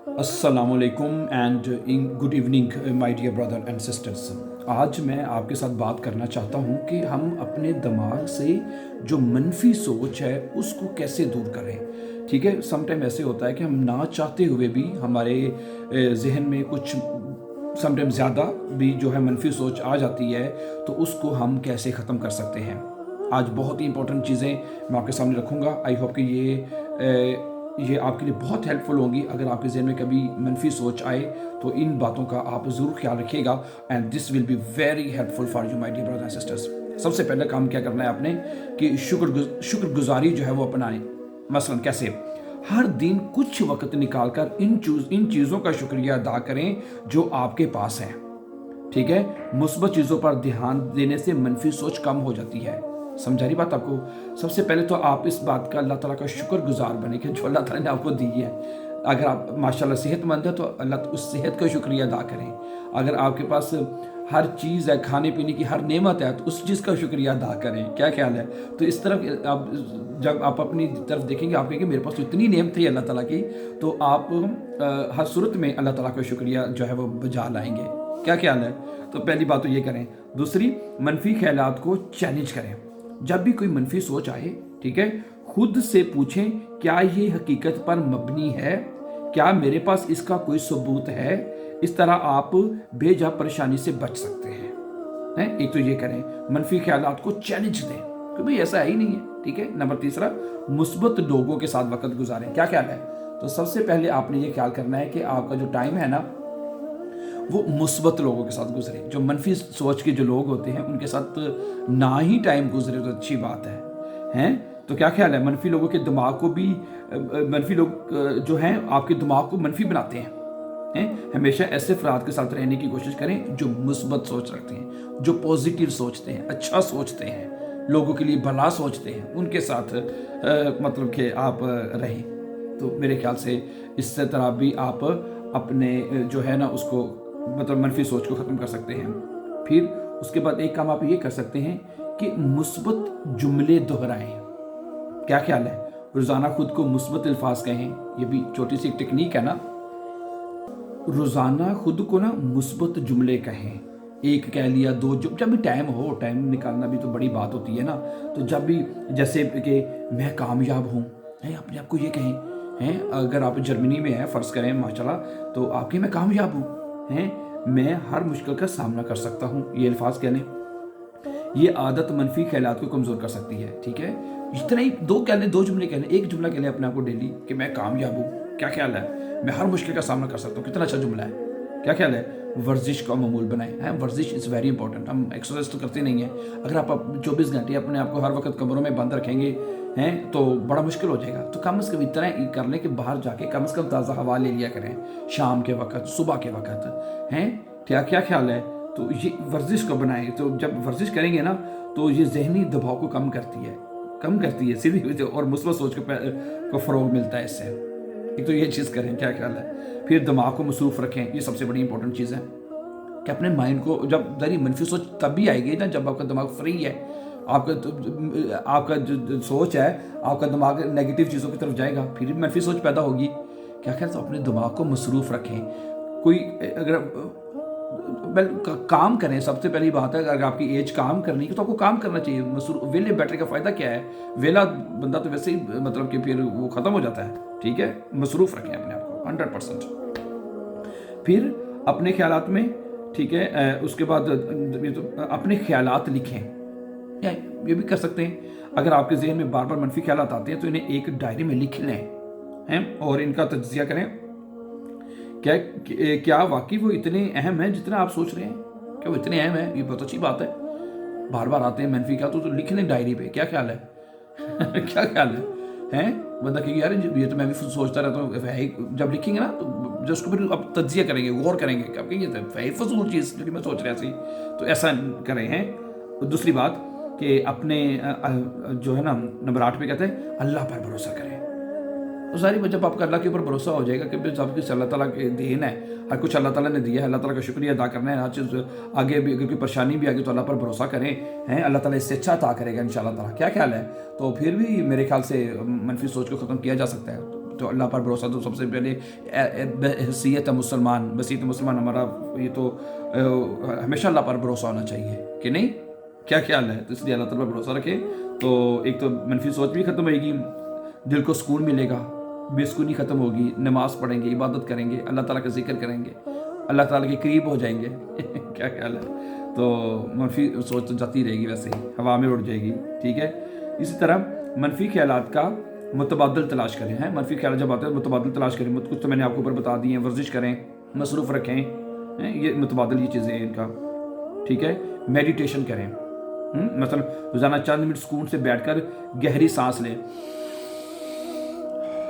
अस्सलामुअलैकुम and good evening my dear brother and sisters. आज मैं आपके साथ बात करना चाहता हूँ कि हम अपने दिमाग से जो मनफी सोच है उसको कैसे दूर करें। ठीक है, समटाइम ऐसे होता है कि हम ना चाहते हुए भी हमारे जहन में कुछ समटाइम ज़्यादा भी जो है मनफी सोच आ जाती है, तो उसको हम कैसे ख़त्म कर सकते हैं। आज बहुत ही इंपॉर्टेंट चीज़ें मैं आपके सामने रखूँगा। आई होप कि ये आपके लिए बहुत हेल्पफुल होंगी। अगर आपके जहन में कभी मनफी सोच आए तो इन बातों का आप ज़रूर ख्याल रखिएगा and this will be very helpful for you my dear brothers and sisters. सबसे पहले काम क्या करना है आपने कि शुक्रगुजारी जो है वो अपनाएं। मसलन कैसे? हर दिन कुछ वक्त निकालकर इन चीज़ों का शुक्रिया अदा करें जो आपके पास हैं। ठीक है, मुस्बत चीज़ों पर ध्यान देने से मनफी सोच कम हो जाती है। समझा रही बात आपको? सबसे पहले तो आप इस बात का अल्लाह ताला का शुक्रगुजार बने कि जो अल्लाह ताला ने आपको दी है। अगर आप माशाल्लाह सेहतमंद है तो अल्लाह उस सेहत का शुक्रिया अदा करें। अगर आपके पास हर चीज़ है, खाने पीने की हर नेमत है, तो उस चीज़ का शुक्रिया अदा करें। क्या ख्याल है? तो इस तरफ आप जब आप अपनी तरफ देखेंगे, आप कहेंगे मेरे पास तो इतनी नेमत है अल्लाह ताला की, तो आप हर सूरत में अल्लाह ताला का शुक्रिया जो है वो बजा लाएंगे। क्या ख्याल है? तो पहली बात तो ये करें। दूसरी, मनफी ख्यालात को चैलेंज करें। जब भी कोई मनफी सोच आए, ठीक है, खुद से पूछें क्या ये हकीकत पर मबनी है, क्या मेरे पास इसका कोई सबूत है। इस तरह आप बेजा परेशानी से बच सकते हैं। एक तो ये करें, मनफी ख्यालात को चैलेंज दें कि भाई ऐसा है ही नहीं है। ठीक है। नंबर तीसरा, मुस्बत लोगों के साथ वक्त गुजारें। क्या ख्याल है? तो सबसे पहले आपने ये ख्याल करना है कि आपका जो टाइम है ना वो मुस्बत लोगों के साथ गुजरे। जो मनफी सोच के जो लोग होते हैं उनके साथ ना ही टाइम गुजरे तो अच्छी बात है। तो क्या ख्याल है? मनफी लोगों के दिमाग को भी मनफी लोग जो हैं आपके दिमाग को मनफी बनाते हैं। हमेशा ऐसे अफराद के साथ रहने की कोशिश करें जो मुस्बत सोच रखते हैं, जो पॉजिटिव सोचते हैं, अच्छा सोचते हैं, लोगों के लिए भला सोचते हैं। उनके साथ मतलब कि आप रहें। तो मेरे ख्याल से इस तरह भी आप अपने जो है ना उसको मतलब मनफी सोच को ख़त्म कर सकते हैं। फिर उसके बाद एक काम आप ये कर सकते हैं कि मुस्बत जुमले दोहराएं। क्या ख्याल है? रोज़ाना खुद को मुस्बत अल्फाज कहें। ये भी छोटी सी टेक्निक है ना। रोज़ाना खुद को ना मुस्बत जुमले कहें। एक कह लिया, दो, जब भी टाइम हो, टाइम निकालना भी तो बड़ी बात होती है ना। तो जब भी जैसे कि मैं कामयाब हूँ, अपने आप को ये कहें। अगर आप जर्मनी में हैं फ़र्ज़ करें माशाल्लाह, तो आपके मैं कामयाब हूँ। मैं हर मुश्किल का सामना कर सकता हूँ। ये अल्फाज कह लें। ये आदत मनफी ख्यालात को कमज़ोर कर सकती है। ठीक है, इतना ही दो कह लें, दो जुमले कह लें, एक जुमला कह लें अपने आप को डेली कि मैं कामयाब हूँ। क्या ख्याल है? मैं हर मुश्किल का सामना कर सकता हूँ। कितना अच्छा जुमला है। क्या ख्याल है? वर्जिश का मामूल बनाएं। वर्जिश इज़ वेरी इंपॉर्टेंट। हम एक्सरसाइज तो करते नहीं हैं। अगर आप 24 घंटे अपने आप को हर वक्त कमरों में बंद रखेंगे तो बड़ा मुश्किल हो जाएगा। तो कम से कम इतना कर लें कि बाहर जाके कम से कम ताज़ा हवा ले लिया करें, शाम के वक्त, सुबह के वक्त। क्या ख्याल है? तो ये वर्जिश को बनाएं। तो जब वर्जिश करेंगे ना तो ये जहनी दबाव को कम करती है सीधी, और मुस्बत सोच को फ़रोग मिलता है इससे। एक तो ये चीज़ करें। क्या ख्याल है? फिर दिमाग को मसरूफ़ रखें। ये सबसे बड़ी इंपॉर्टेंट चीज़ है कि अपने माइंड को, जब दरी मनफी सोच तब भी आएगी ना जब आपका दिमाग फ्री है। आपका जो सोच है, आपका दिमाग नेगेटिव चीज़ों की तरफ जाएगा, फिर मनफी सोच पैदा होगी। क्या ख्याल? तो अपने दिमाग को मसरूफ़ रखें। कोई अगर काम करें। सबसे पहली बात है, अगर आपकी एज काम करनी है तो आपको काम करना चाहिए। वेले बैठने का फ़ायदा क्या है? वेला बंदा तो वैसे ही मतलब कि फिर वो ख़त्म हो जाता है। ठीक है, मसरूफ़ रखें अपने आप को 100%। फिर अपने ख्यालात में, ठीक है, उसके बाद अपने ख्यालात लिखें। ये भी कर सकते हैं। अगर आपके जहन में बार बार मनफी ख्यालात आते हैं तो इन्हें एक डायरी में लिख लें और इनका तज्जिया करें। क्या वाकई वो इतने अहम हैं जितना आप सोच रहे हैं? क्या वो इतने अहम हैं? ये बहुत अच्छी बात है। बार बार आते हैं मनफी ख्याल तो लिख लें डायरी पे। क्या ख्याल है? क्या ख्याल है? बंदा कहेगा यार ये तो मैं भी सोचता रहता हूँ। जब लिखेंगे ना तो उसको फिर आप तज्जिया करेंगे, गौर करेंगे कि आप कहेंगे फजूल चीज़ जो मैं सोच रहा थी। तो ऐसा करें। दूसरी बात कि अपने जो है ना नंबर 8 पे कहते हैं अल्लाह पर भरोसा करें। तो सारी जब आपका अल्लाह के ऊपर भरोसा हो जाएगा कि सब कुछ अल्लाह ताला के देन है, हर कुछ अल्लाह ताला ने दिया है, अल्लाह ताला का शुक्रिया अदा करना है। हर चीज़ आगे भी अगर कोई परेशानी भी आएगी तो अल्लाह पर भरोसा करें। अल्लाह ताला इससे अच्छा अता करेगा इंशाअल्लाह ताला। क्या ख्याल है? तो फिर भी मेरे ख्याल से मनफी सोच को ख़त्म किया जा सकता है। तो अल्लाह पर भरोसा तो सबसे पहले हैसियत मुसलमान, बसीत मुसलमान हमारा ये तो हमेशा अल्लाह पर भरोसा होना चाहिए कि नहीं, क्या ख्याल है? तो इसलिए अल्लाह ताला पर भरोसा रखें तो एक तो मनफी सोच भी ख़त्म होएगी, दिल को सुकून मिलेगा, बेसुकूनी ख़त्म होगी, नमाज़ पढ़ेंगे, इबादत करेंगे, अल्लाह ताला का जिक्र करेंगे, अल्लाह ताला के करीब हो जाएंगे क्या ख्याल है? तो मनफी सोच तो जाती रहेगी, वैसे ही हवा में उड़ जाएगी, ठीक है। इसी तरह मनफी ख्यालात का मुतबादल तलाश करें, हैं मनफी ख्याल जब आते हैं मुतबादल तलाश करें, कुछ तो मैंने आपको ऊपर बता दिए हैं, वर्जिश करें, मसरूफ़ रखें, हैं ये मुतबादल ये चीज़ें हैं इनका, ठीक है। मेडिटेशन करें, मतलब रोज़ाना चंद मिनट सुकून से बैठकर गहरी सांस लें।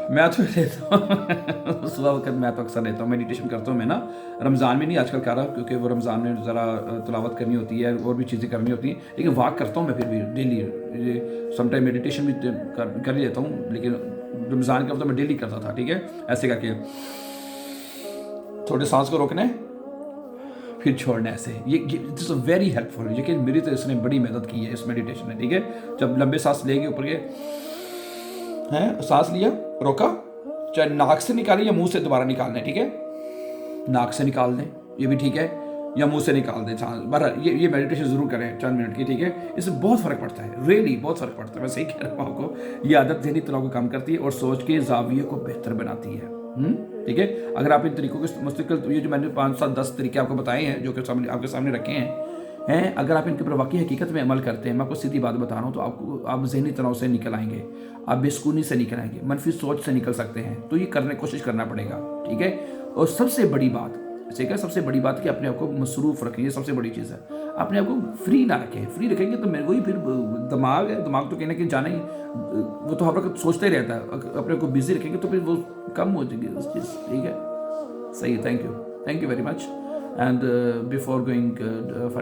मैं तो लेता हूँ सुबह वक्त, मैं तो अक्सर लेता हूँ, मेडिटेशन करता हूँ मैं ना, रमज़ान में नहीं आजकल कर रहा क्योंकि वो रमज़ान में ज़रा तिलावत करनी होती है और भी चीज़ें करनी होती हैं, लेकिन वॉक करता हूँ मैं फिर भी डेली, समटाइम मेडिटेशन भी कर लेता हूँ, लेकिन रमज़ान का तो मैं डेली करता था, ठीक है। ऐसे करके थोड़े सांस को रोकना है फिर छोड़ना, ऐसे ये इट्स वेरी हेल्पफुल, लेकिन मेरी तो इसने बड़ी मदद की है इस मेडिटेशन ने, ठीक है। जब लंबे सांस लेंगे ऊपर के हैं, सांस लिया, रोका, चाहे नाक से निकालें या मुंह से दोबारा निकालना है, ठीक है। नाक से निकाल दें, ये भी ठीक है, या मुंह से निकाल दें सांस, बहरहाल ये मेडिटेशन ज़रूर करें चंद मिनट की, ठीक है। इससे बहुत फ़र्क पड़ता है, रियली बहुत फ़र्क पड़ता है, मैं सही कह रहा हूँ आपको। ये आदत ज़हनी तनाव को कम करती है और सोच के ज़ाविये को बेहतर बनाती है, ठीक है। अगर आप इन तरीकों के मुस्तकिल, ये जो मैंने 5, 7, 10 तरीके आपको बताए हैं, जो कि सामने आपके सामने रखे हैं, अगर आप इनके ऊपर वाकई हकीकत में अमल करते हैं, मैं आपको सीधी बात बता रहा हूँ, तो आप ज़हनी तनाव से निकल आएंगे, आप बेसुकूनी से निकल आएंगे, मनफी सोच से निकल सकते हैं। तो ये करने की कोशिश करना पड़ेगा, ठीक है। और सबसे बड़ी बात, ठीक है, सबसे बड़ी बात कि अपने आप को मसरूफ़ रखें, ये सबसे बड़ी चीज़ है। अपने आप को फ्री ना रखें, फ्री रखेंगे तो मेरे को ही फिर दिमाग है, दिमाग तो कहना कि जाना ही, वो तो हर वक्त सोचते रहता है, अपने आप को बिजी रखेंगे तो फिर वो कम हो जाएगी उस चीज़, ठीक है। सही, thank you very much. And before going for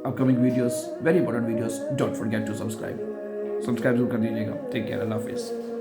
upcoming videos, very important videos, don't forget to subscribe जरूर कर दीजिएगा। टेक केयर, अल्लाह हाफिज़।